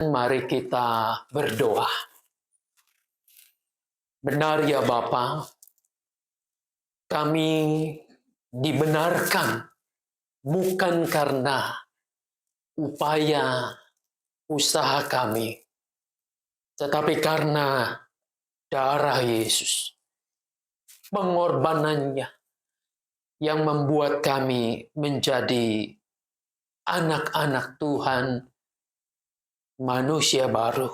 Mari kita berdoa. Benar ya Bapa, kami dibenarkan bukan karena upaya usaha kami, tetapi karena darah Yesus, pengorbanannya yang membuat kami menjadi anak-anak Tuhan, manusia baru.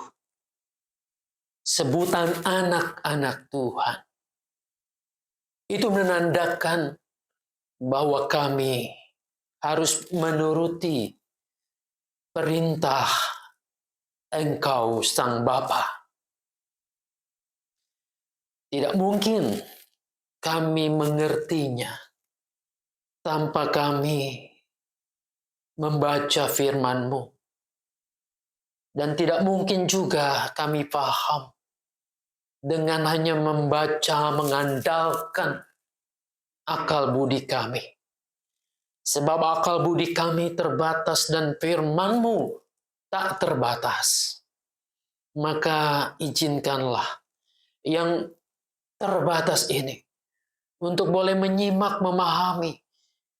Sebutan anak-anak Tuhan itu menandakan bahwa kami harus menuruti perintah Engkau Sang Bapa. Tidak mungkin kami mengertinya tanpa kami membaca firman-Mu. Dan tidak mungkin juga kami paham dengan hanya membaca, mengandalkan akal budi kami. Sebab akal budi kami terbatas dan firman-Mu tak terbatas. Maka izinkanlah yang terbatas ini untuk boleh menyimak, memahami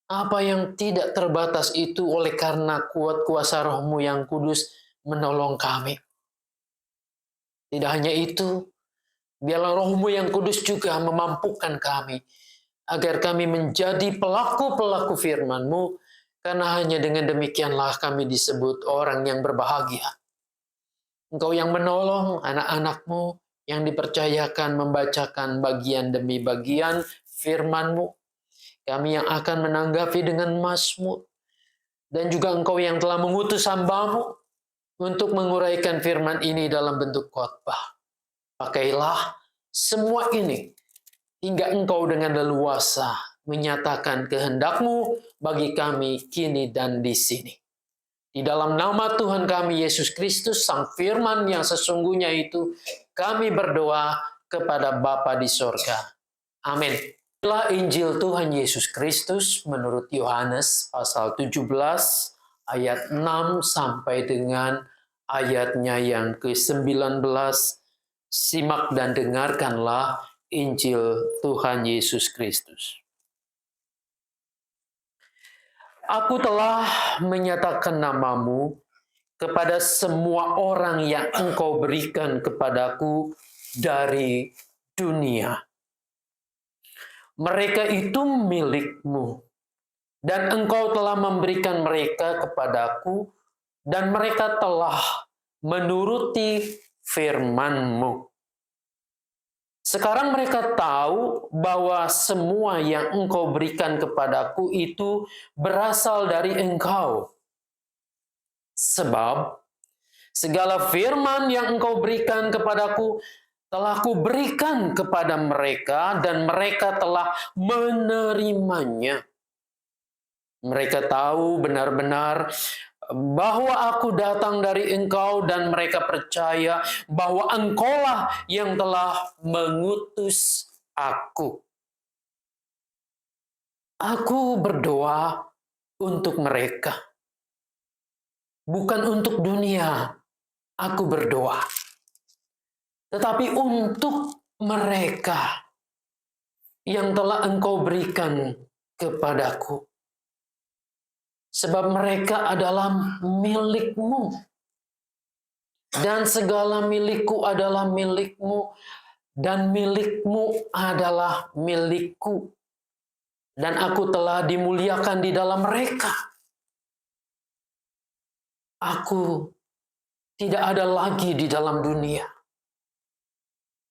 apa yang tidak terbatas itu oleh karena kuat kuasa Roh-Mu yang kudus menolong kami. Tidak hanya itu, biarlah Roh-Mu yang kudus juga memampukan kami agar kami menjadi pelaku-pelaku firman-Mu, karena hanya dengan demikianlah kami disebut orang yang berbahagia. Engkau yang menolong anak-anak-Mu yang dipercayakan membacakan bagian demi bagian firman-Mu. Kami yang akan menanggapi dengan mazmur. Dan juga Engkau yang telah mengutus hamba-Mu untuk menguraikan firman ini dalam bentuk khotbah. Pakailah semua ini hingga Engkau dengan leluasa menyatakan kehendak-Mu bagi kami kini dan di sini. Di dalam nama Tuhan kami Yesus Kristus, Sang Firman yang sesungguhnya itu, kami berdoa kepada Bapa di sorga. Amin. Inilah Injil Tuhan Yesus Kristus menurut Yohanes pasal 17 ayat 6 sampai dengan ayatnya yang ke-19. Simak dan dengarkanlah Injil Tuhan Yesus Kristus. Aku telah menyatakan namamu kepada semua orang yang Engkau berikan kepadaku dari dunia. Mereka itu milik-Mu, dan Engkau telah memberikan mereka kepadaku, dan mereka telah menuruti firman-Mu. Sekarang mereka tahu bahwa semua yang Engkau berikan kepadaku itu berasal dari Engkau. Sebab segala firman yang Engkau berikan kepadaku telah Kuberikan kepada mereka, dan mereka telah menerimanya. Mereka tahu benar-benar bahwa aku datang dari Engkau, dan mereka percaya bahwa Engkaulah yang telah mengutus aku. Aku berdoa untuk mereka, bukan untuk dunia. Aku berdoa, tetapi untuk mereka yang telah Engkau berikan kepadaku. Sebab mereka adalah milik-Mu, dan segala milikku adalah milik-Mu, dan milik-Mu adalah milikku. Dan aku telah dimuliakan di dalam mereka. Aku tidak ada lagi di dalam dunia,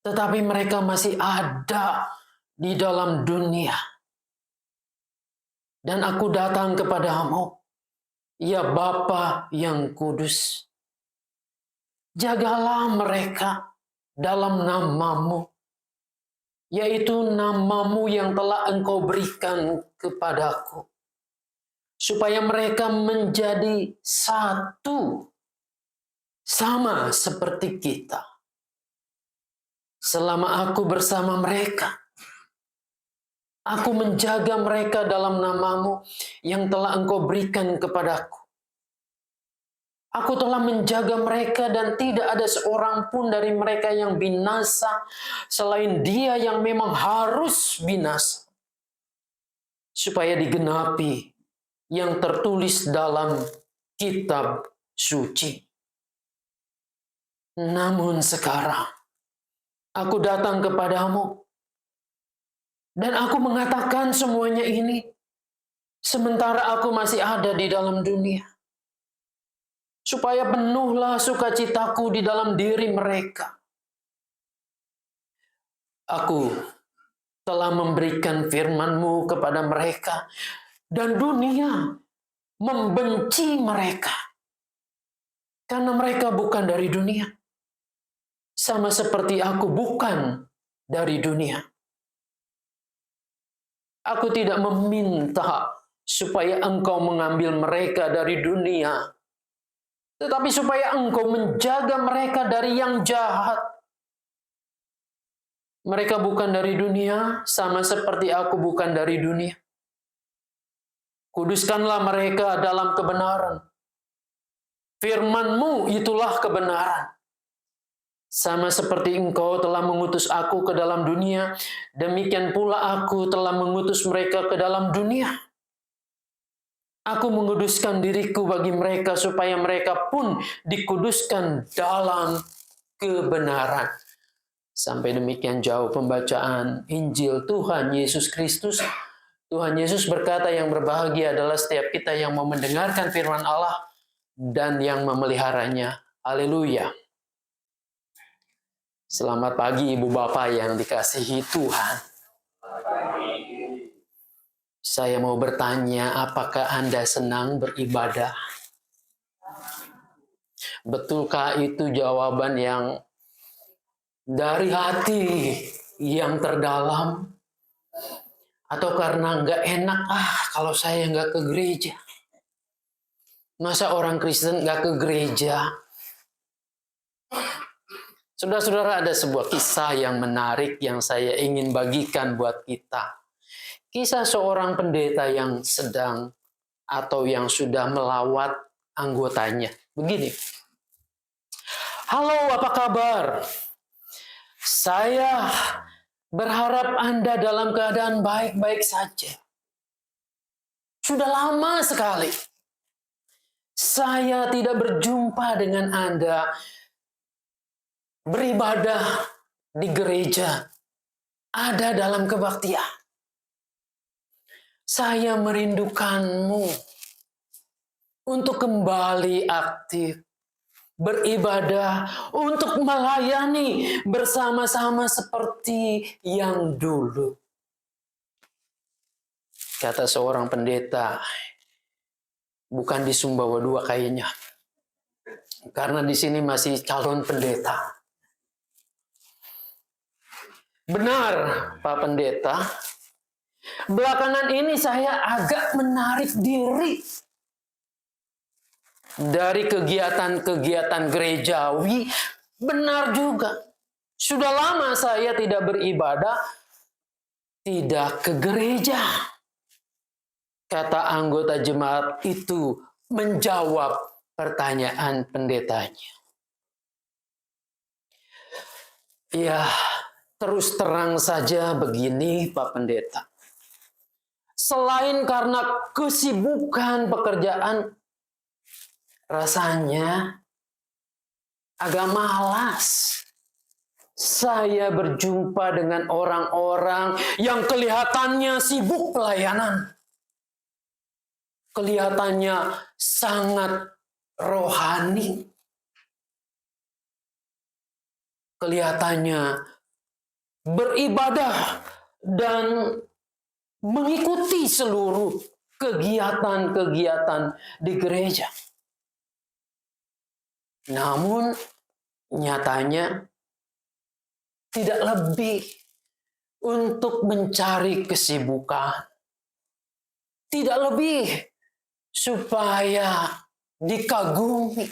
tetapi mereka masih ada di dalam dunia. Dan aku datang kepadamu, ya Bapa yang kudus. Jagalah mereka dalam namamu, yaitu namamu yang telah Engkau berikan kepadaku, supaya mereka menjadi satu, sama seperti kita. Selama aku bersama mereka, aku menjaga mereka dalam namamu yang telah Engkau berikan kepadaku. Aku telah menjaga mereka dan tidak ada seorang pun dari mereka yang binasa selain dia yang memang harus binasa. Supaya digenapi yang tertulis dalam kitab suci. Namun sekarang aku datang kepadamu dan aku mengatakan semuanya ini sementara aku masih ada di dalam dunia. Supaya penuhlah sukacitaku di dalam diri mereka. Aku telah memberikan firman-Mu kepada mereka dan dunia membenci mereka. Karena mereka bukan dari dunia. Sama seperti aku bukan dari dunia. Aku tidak meminta supaya Engkau mengambil mereka dari dunia, tetapi supaya Engkau menjaga mereka dari yang jahat. Mereka bukan dari dunia, sama seperti aku bukan dari dunia. Kuduskanlah mereka dalam kebenaran. Firman-Mu itulah kebenaran. Sama seperti Engkau telah mengutus aku ke dalam dunia, demikian pula aku telah mengutus mereka ke dalam dunia. Aku menguduskan diriku bagi mereka supaya mereka pun dikuduskan dalam kebenaran. Sampai demikian jauh pembacaan Injil Tuhan Yesus Kristus. Tuhan Yesus berkata yang berbahagia adalah setiap kita yang mau mendengarkan firman Allah dan yang memeliharanya. Haleluya. Selamat pagi Ibu Bapak yang dikasihi Tuhan. Saya mau bertanya, apakah Anda senang beribadah? Betulkah itu jawaban yang dari hati yang terdalam? Atau karena nggak enak, kalau saya nggak ke gereja? Masa orang Kristen nggak ke gereja? Saudara-saudara, ada sebuah kisah yang menarik yang saya ingin bagikan buat kita. Kisah seorang pendeta yang sedang atau yang sudah melawat anggotanya. Begini. Halo, apa kabar? Saya berharap Anda dalam keadaan baik-baik saja. Sudah lama sekali saya tidak berjumpa dengan Anda beribadah di gereja, ada dalam kebaktian. Saya merindukanmu untuk kembali aktif, beribadah, untuk melayani bersama-sama seperti yang dulu. Kata seorang pendeta, bukan di Sumbawa II kayaknya, karena di sini masih calon pendeta. Benar, Pak Pendeta. Belakangan ini saya agak menarik diri dari kegiatan-kegiatan gerejawi. Benar juga. Sudah lama saya tidak beribadah, tidak ke gereja. Kata anggota jemaat itu menjawab pertanyaan pendetanya. Ya, terus terang saja begini Pak Pendeta. Selain karena kesibukan pekerjaan, rasanya agak malas. Saya berjumpa dengan orang-orang yang kelihatannya sibuk pelayanan. Kelihatannya sangat rohani. Kelihatannya beribadah dan mengikuti seluruh kegiatan-kegiatan di gereja. Namun nyatanya tidak lebih untuk mencari kesibukan. Tidak lebih supaya dikagumi.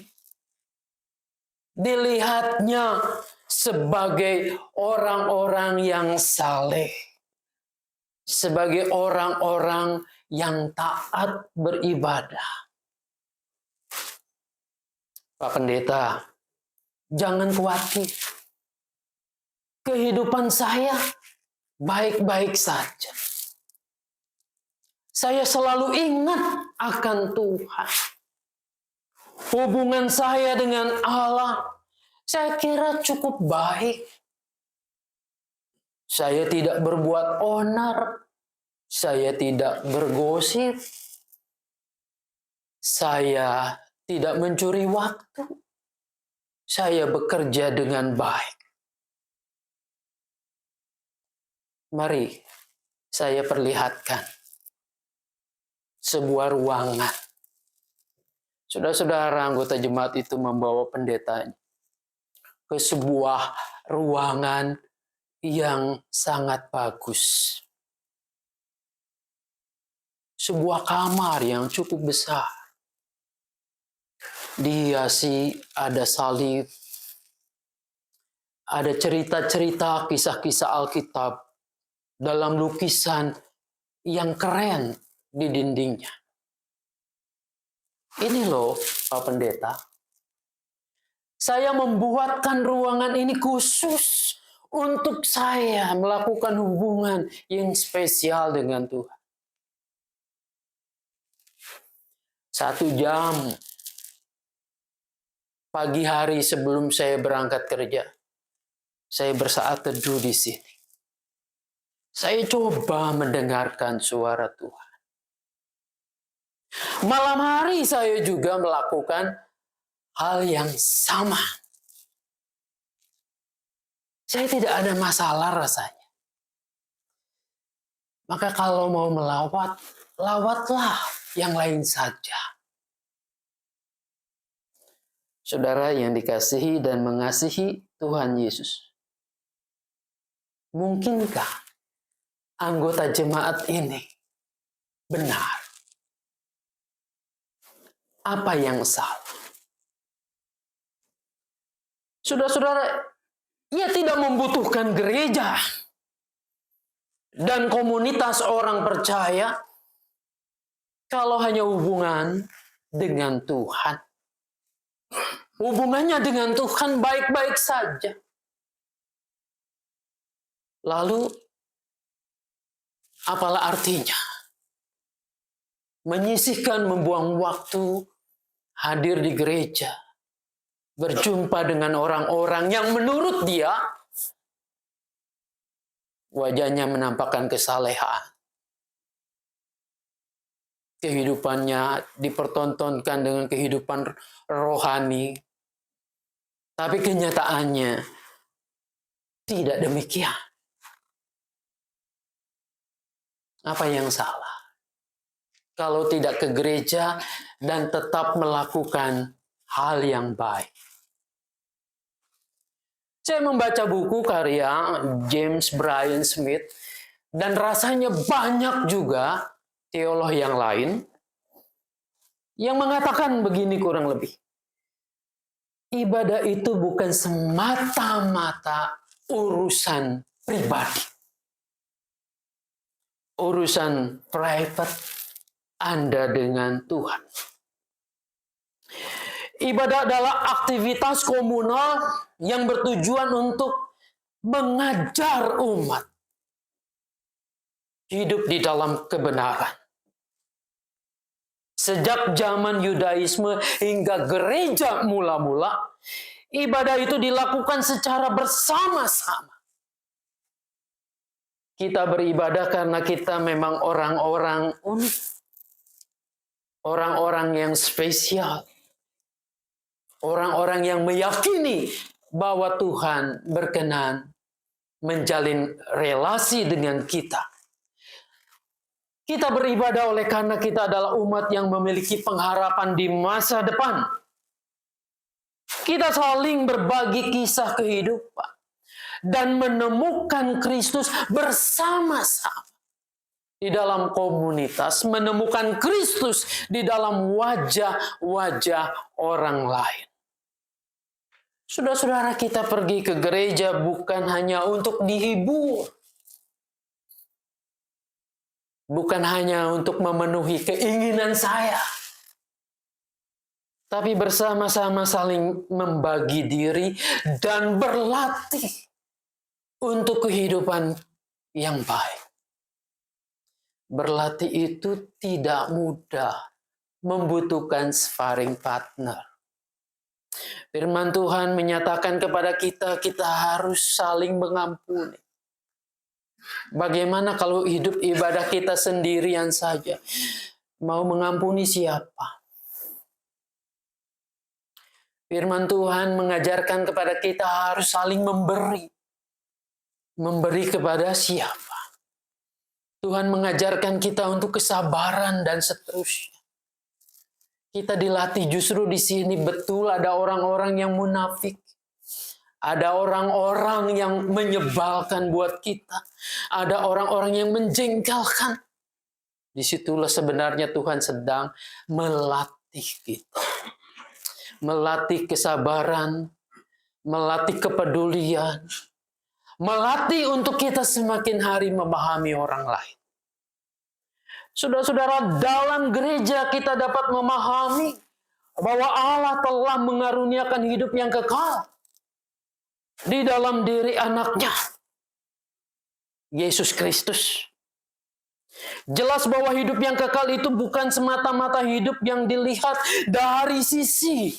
Dilihatnya sebagai orang-orang yang saleh. Sebagai orang-orang yang taat beribadah. Pak Pendeta, jangan khawatir. Kehidupan saya baik-baik saja. Saya selalu ingat akan Tuhan. Hubungan saya dengan Allah, saya kira cukup baik. Saya tidak berbuat onar. Saya tidak bergosip. Saya tidak mencuri waktu. Saya bekerja dengan baik. Mari saya perlihatkan sebuah ruangan. Saudara-saudara anggota jemaat itu membawa pendetanya ke sebuah ruangan yang sangat bagus. Sebuah kamar yang cukup besar. Dihiasi ada salib, ada cerita-cerita, kisah-kisah Alkitab dalam lukisan yang keren di dindingnya. Ini loh, Pak Pendeta. Saya membuatkan ruangan ini khusus untuk saya melakukan hubungan yang spesial dengan Tuhan. 1 jam pagi hari sebelum saya berangkat kerja, saya bersaat teduh di sini. Saya coba mendengarkan suara Tuhan. Malam hari saya juga melakukan hal yang sama. Saya tidak ada masalah rasanya. Maka kalau mau melawat, lawatlah yang lain saja. Saudara yang dikasihi dan mengasihi Tuhan Yesus. Mungkinkah anggota jemaat ini benar? Apa yang salah? Saudara-saudara, ia tidak membutuhkan gereja dan komunitas orang percaya kalau hanya hubungan dengan Tuhan. Hubungannya dengan Tuhan baik-baik saja. Lalu, apalah artinya? Menyisihkan, membuang waktu, hadir di gereja, berjumpa dengan orang-orang yang menurut dia, wajahnya menampakkan kesalehan. Kehidupannya dipertontonkan dengan kehidupan rohani. Tapi kenyataannya tidak demikian. Apa yang salah? Kalau tidak ke gereja dan tetap melakukan hal yang baik. Saya membaca buku karya James Bryan Smith dan rasanya banyak juga teolog yang lain yang mengatakan begini kurang lebih. Ibadah itu bukan semata-mata urusan pribadi. Urusan private Anda dengan Tuhan. Ibadah adalah aktivitas komunal yang bertujuan untuk mengajar umat hidup di dalam kebenaran. Sejak zaman Yudaisme hingga gereja mula-mula, ibadah itu dilakukan secara bersama-sama. Kita beribadah karena kita memang orang-orang unik. Orang-orang yang spesial. Orang-orang yang meyakini bahwa Tuhan berkenan menjalin relasi dengan kita. Kita beribadah oleh karena kita adalah umat yang memiliki pengharapan di masa depan. Kita saling berbagi kisah kehidupan dan menemukan Kristus bersama-sama di dalam komunitas, menemukan Kristus di dalam wajah-wajah orang lain. Saudara-saudara, kita pergi ke gereja bukan hanya untuk dihibur. Bukan hanya untuk memenuhi keinginan saya. tapi bersama-sama saling membagi diri dan berlatih untuk kehidupan yang baik. Berlatih itu tidak mudah, membutuhkan sparring partner. Firman Tuhan menyatakan kepada kita, kita harus saling mengampuni. Bagaimana kalau hidup ibadah kita sendirian saja? Mau mengampuni siapa? Firman Tuhan mengajarkan kepada kita harus saling memberi. Memberi kepada siapa? Tuhan mengajarkan kita untuk kesabaran dan seterusnya. Kita dilatih justru di sini betul ada orang-orang yang munafik. Ada orang-orang yang menyebalkan buat kita. Ada orang-orang yang menjengkelkan. Disitulah sebenarnya Tuhan sedang melatih kita. Melatih kesabaran, melatih kepedulian, melatih untuk kita semakin hari memahami orang lain. Saudara-saudara, dalam gereja kita dapat memahami bahwa Allah telah mengaruniakan hidup yang kekal di dalam diri anaknya, Yesus Kristus. Jelas bahwa hidup yang kekal itu bukan semata-mata hidup yang dilihat dari sisi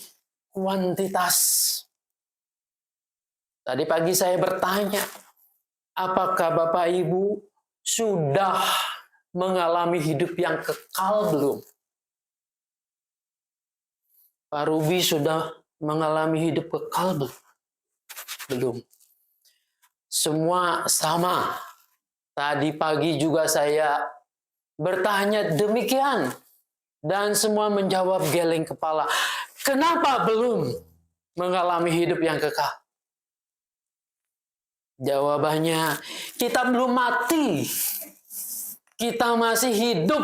kuantitas. Tadi pagi saya bertanya, apakah Bapak Ibu sudah mengalami hidup yang kekal belum? Pak Ruby sudah mengalami hidup kekal belum? Belum. Semua sama. Tadi pagi juga saya bertanya demikian. Dan semua menjawab geleng kepala. Kenapa belum mengalami hidup yang kekal? Jawabannya, kita belum mati. Kita masih hidup.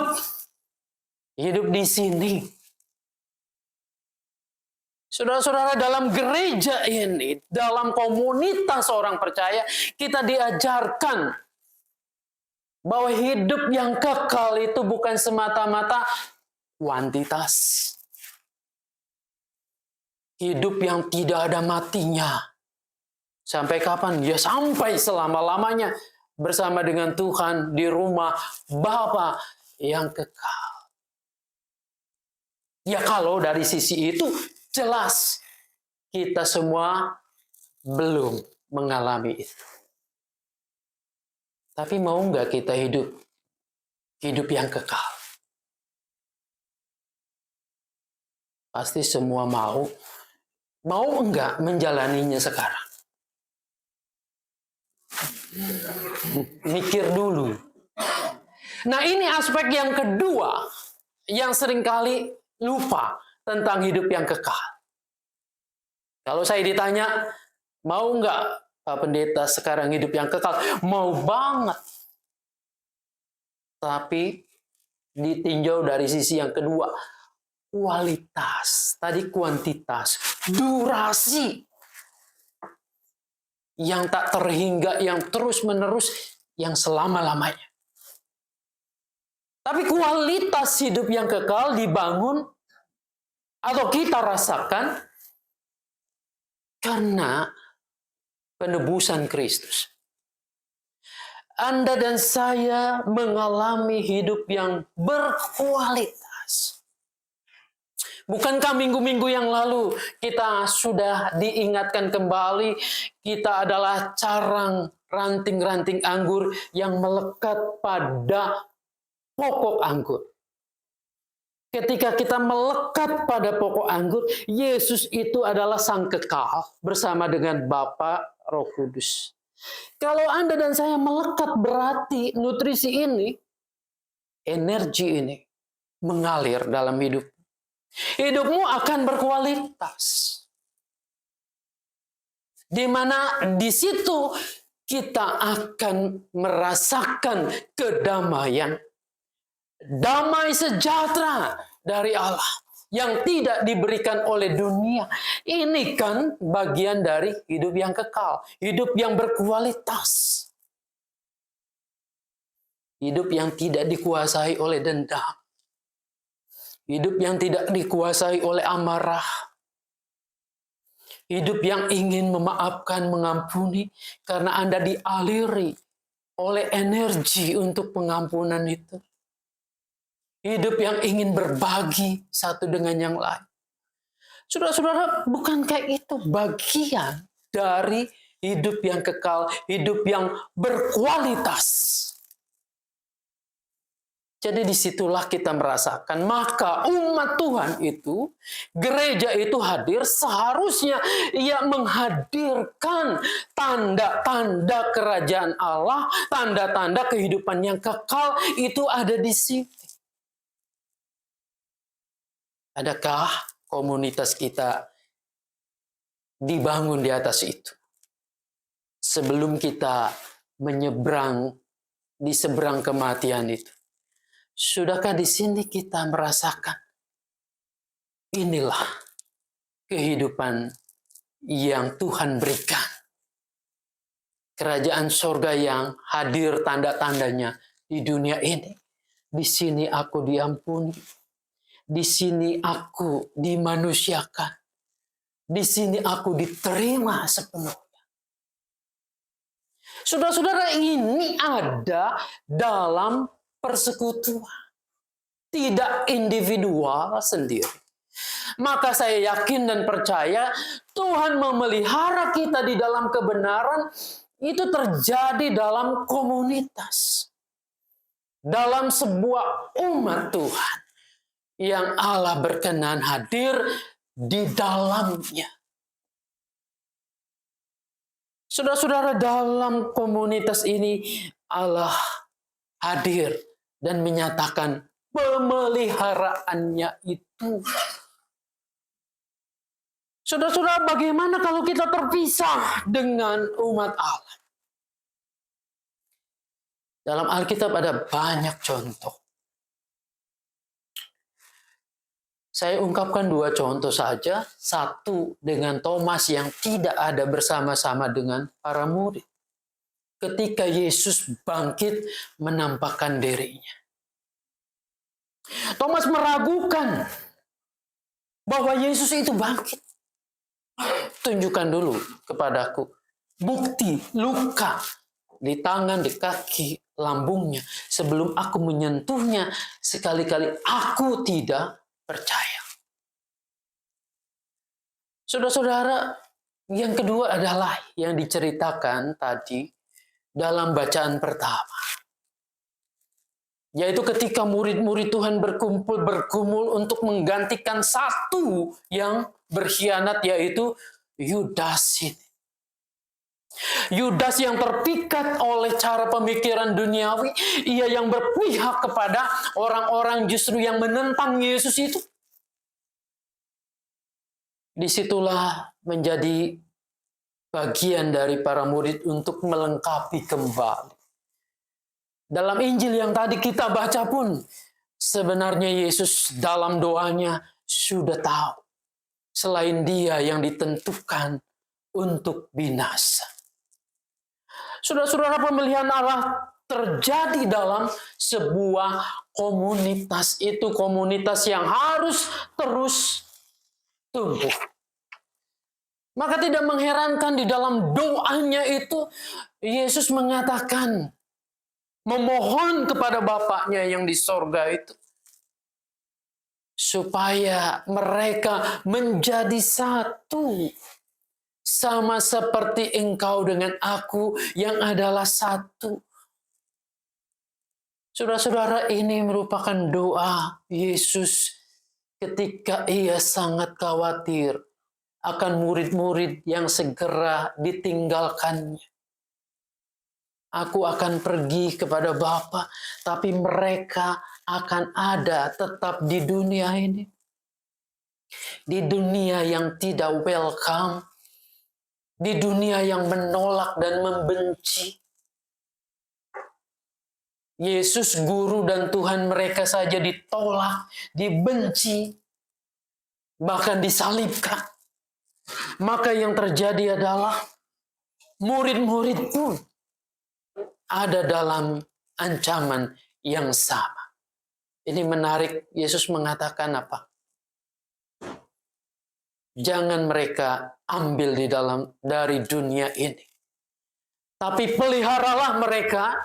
Hidup di sini. Saudara-saudara, dalam gereja ini, dalam komunitas orang percaya, kita diajarkan bahwa hidup yang kekal itu bukan semata-mata kuantitas. Hidup yang tidak ada matinya. Sampai kapan? Ya sampai selama-lamanya bersama dengan Tuhan di rumah Bapa yang kekal. Ya kalau dari sisi itu jelas kita semua belum mengalami itu. Tapi mau nggak kita hidup yang kekal? Pasti semua mau. Mau enggak menjalaninya sekarang? Mikir dulu. Nah, ini aspek yang kedua yang seringkali lupa tentang hidup yang kekal. Kalau saya ditanya, mau nggak Pak Pendeta sekarang hidup yang kekal? Mau banget. Tapi ditinjau dari sisi yang kedua, kualitas. Tadi kuantitas, durasi. Yang tak terhingga, yang terus-menerus, yang selama-lamanya. Tapi kualitas hidup yang kekal dibangun atau kita rasakan karena penebusan Kristus. Anda dan saya mengalami hidup yang berkualitas. Bukankah minggu-minggu yang lalu kita sudah diingatkan kembali, kita adalah carang ranting-ranting anggur yang melekat pada pokok anggur. Ketika kita melekat pada pokok anggur, Yesus itu adalah sang kekal bersama dengan Bapa Roh Kudus. Kalau Anda dan saya melekat, berarti nutrisi ini, energi ini mengalir dalam hidup. Hidupmu akan berkualitas. Di mana di situ kita akan merasakan kedamaian. Damai sejahtera dari Allah yang tidak diberikan oleh dunia. Ini kan bagian dari hidup yang kekal, hidup yang berkualitas. Hidup yang tidak dikuasai oleh dendam. Hidup yang tidak dikuasai oleh amarah. Hidup yang ingin memaafkan, mengampuni, karena Anda dialiri oleh energi untuk pengampunan itu. Hidup yang ingin berbagi satu dengan yang lain. Saudara-saudara, bukan kayak itu bagian dari hidup yang kekal, hidup yang berkualitas. Jadi disitulah kita merasakan, maka umat Tuhan itu, gereja itu hadir, seharusnya ia menghadirkan tanda-tanda kerajaan Allah, tanda-tanda kehidupan yang kekal itu ada di sini. Adakah komunitas kita dibangun di atas itu? Sebelum kita menyeberang di seberang kematian itu. Sudahkah di sini kita merasakan inilah kehidupan yang Tuhan berikan. Kerajaan sorga yang hadir tanda-tandanya di dunia ini. Di sini aku diampuni. Di sini aku dimanusiakan. Di sini aku diterima sepenuhnya. Saudara-saudara, ini ada dalam persekutuan. Tidak individual sendiri. Maka saya yakin dan percaya Tuhan memelihara kita di dalam kebenaran itu terjadi dalam komunitas. Dalam sebuah umat Tuhan yang Allah berkenan hadir di dalamnya. Saudara-saudara, dalam komunitas ini Allah hadir dan menyatakan pemeliharaannya itu. Saudara-saudara, bagaimana kalau kita terpisah dengan umat Allah? Dalam Alkitab ada banyak contoh. Saya ungkapkan 2 contoh saja. Satu dengan Thomas yang tidak ada bersama-sama dengan para murid. Ketika Yesus bangkit menampakkan dirinya. Thomas meragukan bahwa Yesus itu bangkit. Tunjukkan dulu kepadaku bukti luka di tangan, di kaki, lambungnya. Sebelum aku menyentuhnya, sekali-kali aku tidak percaya. Saudara-saudara, yang kedua adalah yang diceritakan tadi dalam bacaan pertama. Yaitu ketika murid-murid Tuhan bergumul untuk menggantikan satu yang berkhianat, yaitu Yudas ini. Yudas yang terpikat oleh cara pemikiran duniawi, ia yang berpihak kepada orang-orang justru yang menentang Yesus itu. Disitulah menjadi bagian dari para murid untuk melengkapi kembali. Dalam Injil yang tadi kita baca pun, sebenarnya Yesus dalam doanya sudah tahu. Selain dia yang ditentukan untuk binasa. Saudara-saudara, pemilihan Allah terjadi dalam sebuah komunitas. Itu komunitas yang harus terus tumbuh. Maka tidak mengherankan di dalam doanya itu Yesus mengatakan, memohon kepada Bapaknya yang di sorga itu, supaya mereka menjadi satu. Sama seperti engkau dengan aku yang adalah satu. Saudara-saudara, ini merupakan doa Yesus ketika ia sangat khawatir akan murid-murid yang segera ditinggalkannya. Aku akan pergi kepada Bapa, tapi mereka akan ada tetap di dunia ini. Di dunia yang tidak welcome. Di dunia yang menolak dan membenci. Yesus, guru dan Tuhan mereka saja ditolak, dibenci, bahkan disalibkan. Maka yang terjadi adalah murid-murid pun ada dalam ancaman yang sama. Ini menarik, Yesus mengatakan apa? Jangan mereka ambil dari dunia ini, tapi peliharalah mereka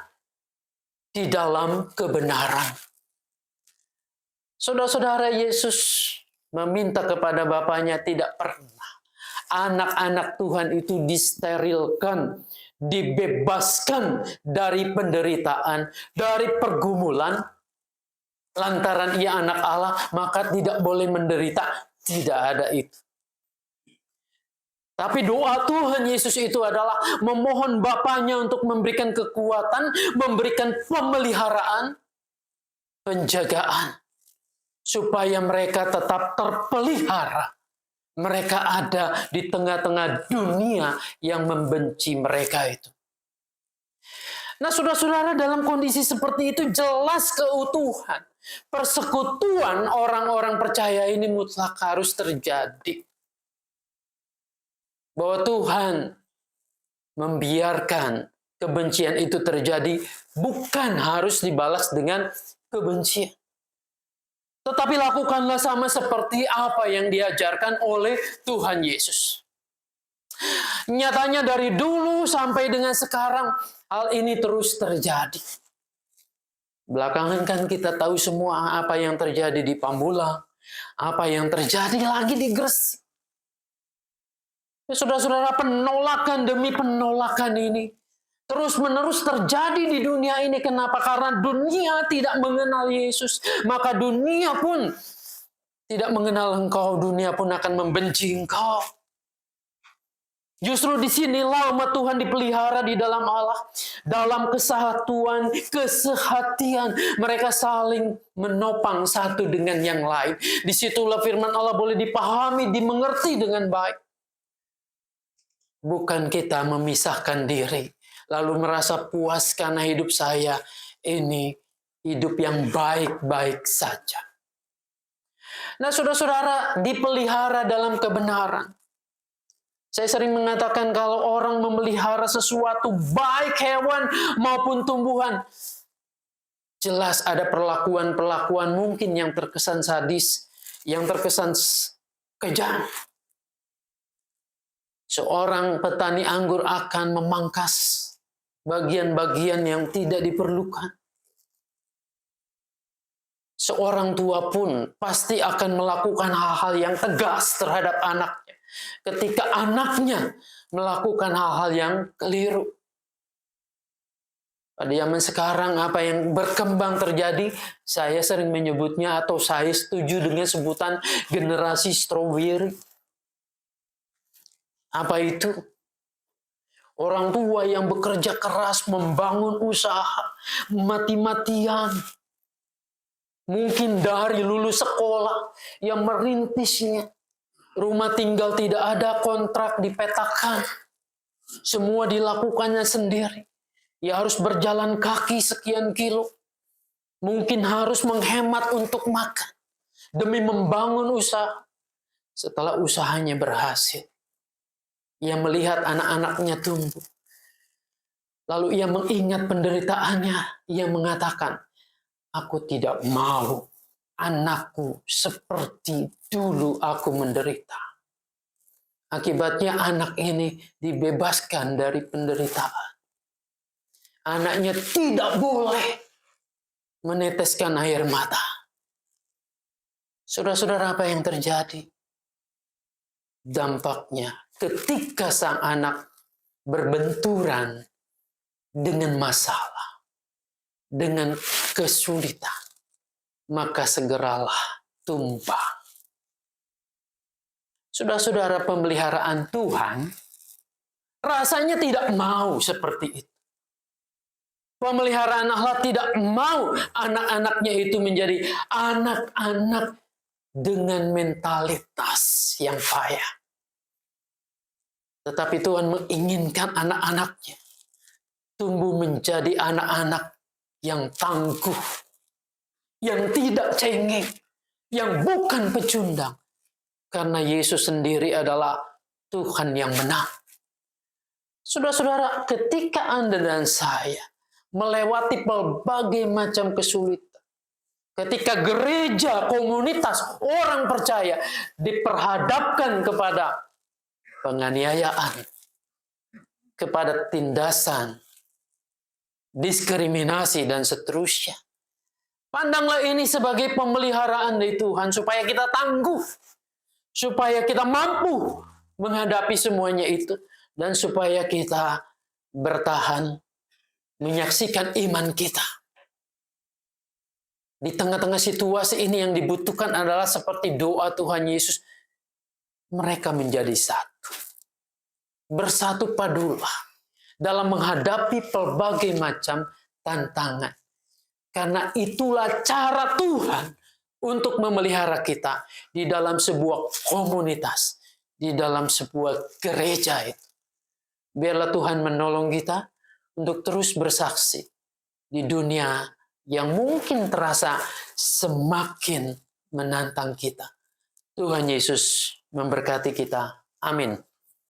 di dalam kebenaran. Saudara-saudara, Yesus meminta kepada Bapaknya tidak pernah anak-anak Tuhan itu disterilkan, dibebaskan dari penderitaan, dari pergumulan. Lantaran ia anak Allah, maka tidak boleh menderita. Tidak ada itu. Tapi doa Tuhan Yesus itu adalah memohon Bapaknya untuk memberikan kekuatan, memberikan pemeliharaan, penjagaan, supaya mereka tetap terpelihara. Mereka ada di tengah-tengah dunia yang membenci mereka itu. Nah, saudara-saudara, dalam kondisi seperti itu jelas keutuhan. Persekutuan orang-orang percaya ini mutlak harus terjadi. Bahwa Tuhan membiarkan kebencian itu terjadi bukan harus dibalas dengan kebencian. Tetapi lakukanlah sama seperti apa yang diajarkan oleh Tuhan Yesus. Nyatanya dari dulu sampai dengan sekarang hal ini terus terjadi. Belakangan kan kita tahu semua apa yang terjadi di Pamulang, apa yang terjadi lagi di Gresik. Ya, saudara-saudara, penolakan demi penolakan ini terus-menerus terjadi di dunia ini. Kenapa? Karena dunia tidak mengenal Yesus. Maka dunia pun tidak mengenal engkau. Dunia pun akan membenci engkau. Justru disinilah umat Tuhan dipelihara di dalam Allah. Dalam kesatuan, kesehatian. Mereka saling menopang satu dengan yang lain. Disitulah firman Allah boleh dipahami, dimengerti dengan baik. Bukan kita memisahkan diri, lalu merasa puas karena hidup saya ini hidup yang baik-baik saja. Nah, saudara-saudara, dipelihara dalam kebenaran. Saya sering mengatakan kalau orang memelihara sesuatu, baik hewan maupun tumbuhan, jelas ada perlakuan-perlakuan mungkin yang terkesan sadis, yang terkesan kejam. Seorang petani anggur akan memangkas bagian-bagian yang tidak diperlukan. Seorang tua pun pasti akan melakukan hal-hal yang tegas terhadap anaknya ketika anaknya melakukan hal-hal yang keliru. Pada zaman sekarang apa yang berkembang terjadi, saya sering menyebutnya atau saya setuju dengan sebutan generasi stroberi. Apa itu? Orang tua yang bekerja keras membangun usaha, mati-matian. Mungkin dari lulus sekolah yang merintisnya. Rumah tinggal tidak ada, kontrak dipetakan. Semua dilakukannya sendiri. Ia harus berjalan kaki sekian kilo. Mungkin harus menghemat untuk makan. Demi membangun usaha. Setelah usahanya berhasil, ia melihat anak-anaknya tumbuh. Lalu ia mengingat penderitaannya. Ia mengatakan, aku tidak mau anakku seperti dulu aku menderita. Akibatnya anak ini dibebaskan dari penderitaan. Anaknya tidak boleh meneteskan air mata. Saudara-saudara, apa yang terjadi? Dampaknya ketika sang anak berbenturan dengan masalah, dengan kesulitan, maka segeralah tumbang. Saudara-saudara, pemeliharaan Tuhan rasanya tidak mau seperti itu. Pemeliharaan Allah tidak mau anak-anaknya itu menjadi anak-anak dengan mentalitas yang payah. Tetapi Tuhan menginginkan anak-anaknya tumbuh menjadi anak-anak yang tangguh, yang tidak cengeng, yang bukan pecundang. Karena Yesus sendiri adalah Tuhan yang menang. Saudara-saudara, ketika Anda dan saya melewati berbagai macam kesulitan, ketika gereja, komunitas, orang percaya diperhadapkan kepada penganiayaan, kepada tindasan, diskriminasi, dan seterusnya. Pandanglah ini sebagai pemeliharaan dari Tuhan supaya kita tangguh, supaya kita mampu menghadapi semuanya itu, dan supaya kita bertahan menyaksikan iman kita. Di tengah-tengah situasi ini yang dibutuhkan adalah seperti doa Tuhan Yesus. Mereka menjadi satu. Bersatu padulah dalam menghadapi pelbagai macam tantangan. Karena itulah cara Tuhan untuk memelihara kita di dalam sebuah komunitas, di dalam sebuah gereja itu. Biarlah Tuhan menolong kita untuk terus bersaksi di dunia yang mungkin terasa semakin menantang kita. Tuhan Yesus memberkati kita. Amin.